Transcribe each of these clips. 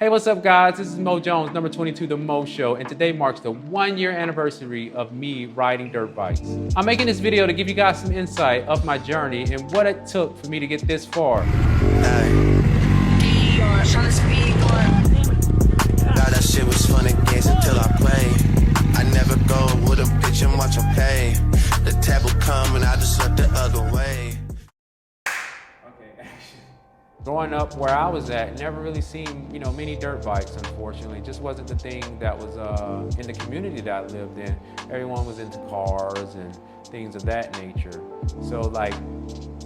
Hey, what's up guys? This is Mo Jones, number 22, The Mo Show, and today marks the 1-year anniversary of me riding dirt bikes. I'm making this video to give you guys some insight of my journey and what it took for me to get this far. That shit was fun and games until I play. I never go with a bitch and watch her pay. The tab will come and I just look the other way. Growing up where I was at, never really seen, many dirt bikes, unfortunately. It just wasn't the thing that was in the community that I lived in. Everyone was into cars and things of that nature. So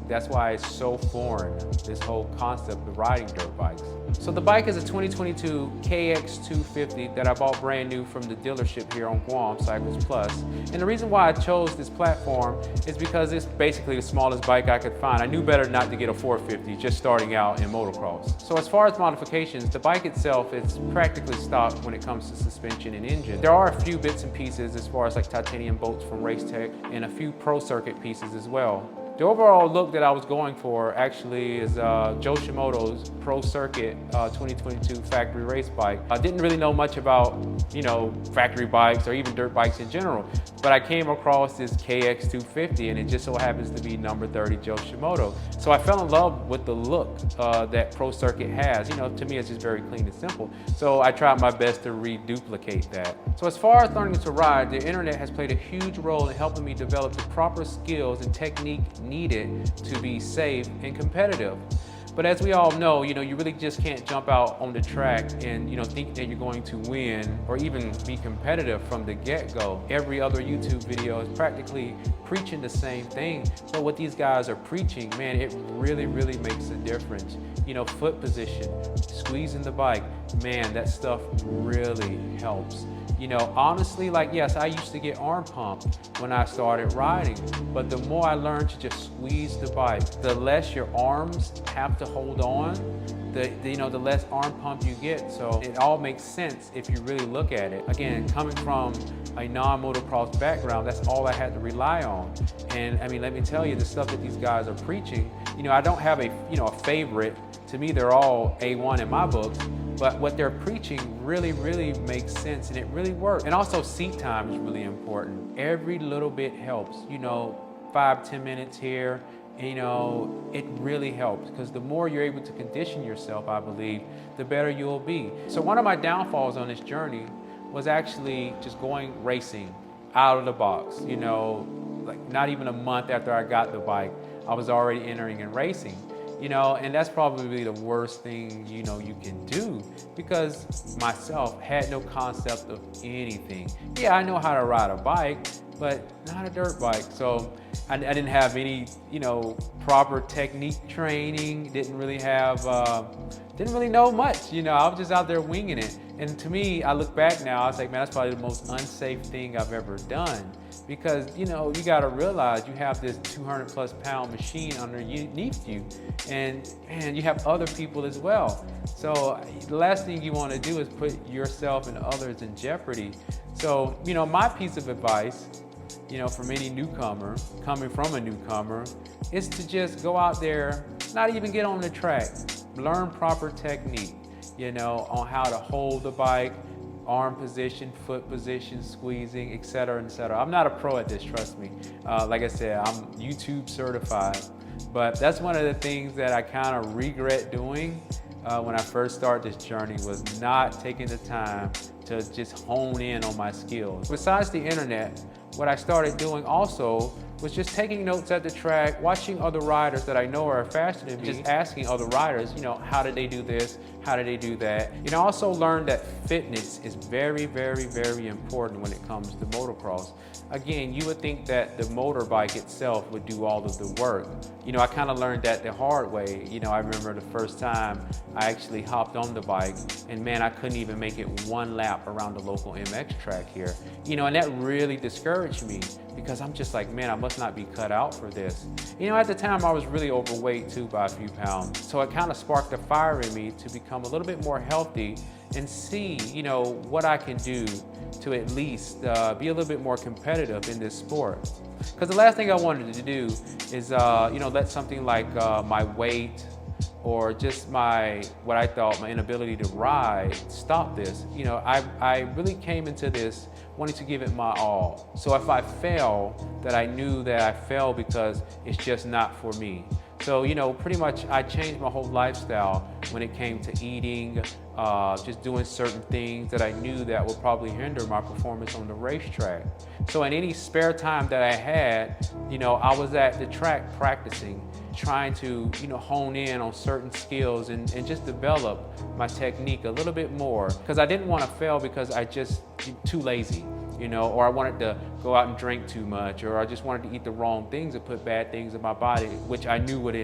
that's why it's so foreign, this whole concept of riding dirt bikes. So the bike is a 2022 KX250 that I bought brand new from the dealership here on Guam, Cycles Plus. And the reason why I chose this platform is because it's basically the smallest bike I could find. I knew better not to get a 450 just starting out in motocross. So as far as modifications, the bike itself is practically stock when it comes to suspension and engine. There are a few bits and pieces as far as titanium bolts from Racetech and a few Pro Circuit pieces as well. The overall look that I was going for actually is Joe Shimoda's Pro Circuit 2022 factory race bike. I didn't really know much about, factory bikes or even dirt bikes in general, but I came across this KX250 and it just so happens to be number 30 Joe Shimoda. So I fell in love with the look that Pro Circuit has. To me it's just very clean and simple. So I tried my best to reduplicate that. So as far as learning to ride, the internet has played a huge role in helping me develop the proper skills and technique needed to be safe and competitive. But as we all know, you really just can't jump out on the track and think that you're going to win or even be competitive from the get-go. Every other YouTube video is practically preaching the same thing, but what these guys are preaching, man, it really makes a difference. Foot position, squeezing the bike, man, that stuff really helps. Honestly, yes, I used to get arm pumped when I started riding, but the more I learned to just squeeze the bike, the less your arms have to hold on, the less arm pump you get. So it all makes sense if you really look at it. Again, coming from a non-motocross background, that's all I had to rely on. And I mean, let me tell you, the stuff that these guys are preaching, I don't have a favorite. To me, they're all A1 in my books. But what they're preaching really makes sense and it really works. And also seat time is really important. Every little bit helps, 5-10 minutes here, it really helps because the more you're able to condition yourself, I believe, the better you'll be. So one of my downfalls on this journey was actually just going racing out of the box, not even a month after I got the bike, I was already entering and racing. And that's probably the worst thing, you can do because myself had no concept of anything. Yeah, I know how to ride a bike, but not a dirt bike. So I didn't have any, proper technique training, didn't really know much, I was just out there winging it. And to me, I look back now, I was like, man, that's probably the most unsafe thing I've ever done. Because, you gotta realize you have this 200+ pound machine underneath you and you have other people as well. So the last thing you wanna do is put yourself and others in jeopardy. So, my piece of advice, from any newcomer, coming from a newcomer, is to just go out there, not even get on the track, learn proper technique, on how to hold the bike, arm position, foot position, squeezing, etc., etc. I'm not a pro at this, trust me. Like I said, I'm YouTube certified, but that's one of the things that I kind of regret doing when I first started this journey was not taking the time to just hone in on my skills. Besides the internet, what I started doing also was just taking notes at the track, watching other riders that I know are faster than me, just asking other riders, how did they do this? How did they do that? I also learned that fitness is very important when it comes to motocross. Again, you would think that the motorbike itself would do all of the work. I kind of learned that the hard way. I remember the first time I actually hopped on the bike and man, I couldn't even make it one lap around the local MX track here. And that really discouraged me because I'm just like, man, I must not be cut out for this. At the time I was really overweight too by a few pounds. So it kind of sparked a fire in me to become a little bit more healthy and see, what I can do to at least be a little bit more competitive in this sport. Because the last thing I wanted to do is, let something like my weight or just what I thought my inability to ride stopped this. You know, I really came into this wanting to give it my all. So if I fail, that I knew that I failed because it's just not for me. So, you know, pretty much I changed my whole lifestyle when it came to eating, just doing certain things that I knew that would probably hinder my performance on the racetrack. So in any spare time that I had, you know, I was at the track practicing, trying to, you know, hone in on certain skills and just develop my technique a little bit more. Because I didn't want to fail because I just too lazy, you know, or I wanted to go out and drink too much, or I just wanted to eat the wrong things and put bad things in my body, which I knew would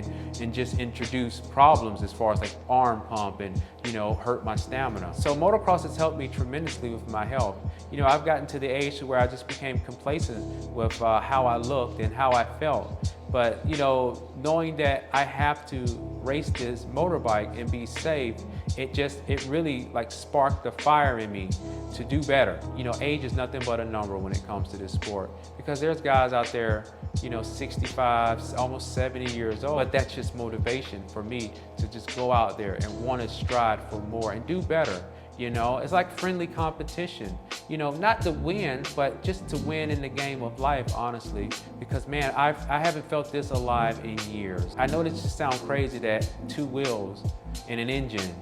just introduce problems as far as like arm pump and, you know, hurt my stamina. So motocross has helped me tremendously with my health. You know, I've gotten to the age where I just became complacent with how I looked and how I felt. But, you know, knowing that I have to race this motorbike and be safe, it really like sparked the fire in me to do better. You know, age is nothing but a number when it comes to this sport, because there's guys out there, you know, 65, almost 70 years old, but that's just motivation for me to just go out there and want to strive for more and do better. You know, it's like friendly competition, you know, not to win, but just to win in the game of life, honestly, because man, I haven't felt this alive in years. I know this just sounds crazy that 2 wheels and an engine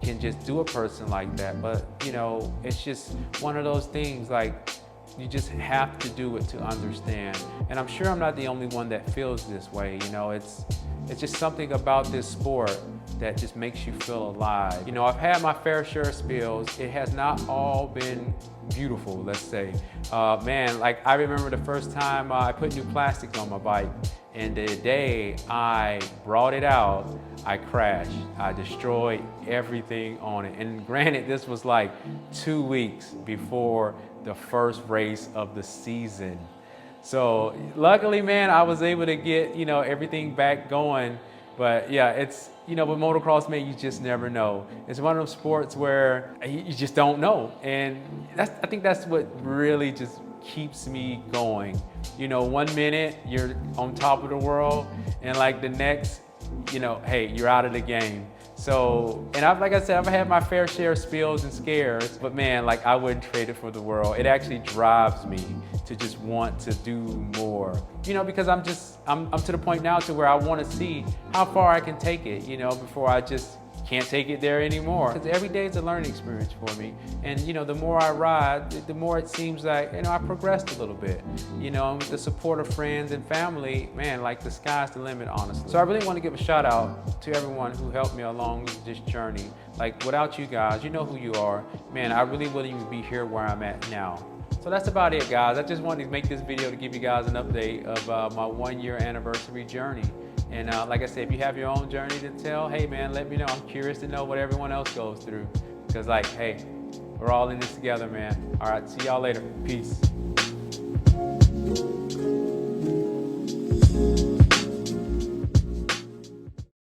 can just do a person like that, but you know, it's just one of those things, like, you just have to do it to understand. And I'm sure I'm not the only one that feels this way. You know, it's just something about this sport that just makes you feel alive. You know, I've had my fair share of spills. It has not all been beautiful, let's say. Man, like I remember the first time I put new plastics on my bike, and the day I brought it out, I crashed. I destroyed everything on it. And granted, this was like 2 weeks before the first race of the season. So luckily, man, I was able to get, you know, everything back going. But yeah, it's, you know, with motocross, man, you just never know. It's one of those sports where you just don't know. And I think that's what really just keeps me going. You know, 1 minute you're on top of the world, and like the next, you know, hey, you're out of the game. So, and like I said, I've had my fair share of spills and scares, but man, like I wouldn't trade it for the world. It actually drives me to just want to do more, you know, because I'm to the point now to where I want to see how far I can take it, you know, before I just can't take it there anymore. Because every day is a learning experience for me. And, you know, the more I ride, the more it seems like, you know, I progressed a little bit. You know, and with the support of friends and family, man, like the sky's the limit, honestly. So I really want to give a shout out to everyone who helped me along this journey. Like, without you guys, you know who you are. Man, I really wouldn't even be here where I'm at now. So that's about it, guys. I just wanted to make this video to give you guys an update of my 1-year anniversary journey. And like I said, if you have your own journey to tell, hey man, let me know. I'm curious to know what everyone else goes through. Because like, hey, we're all in this together, man. All right, see y'all later. Peace.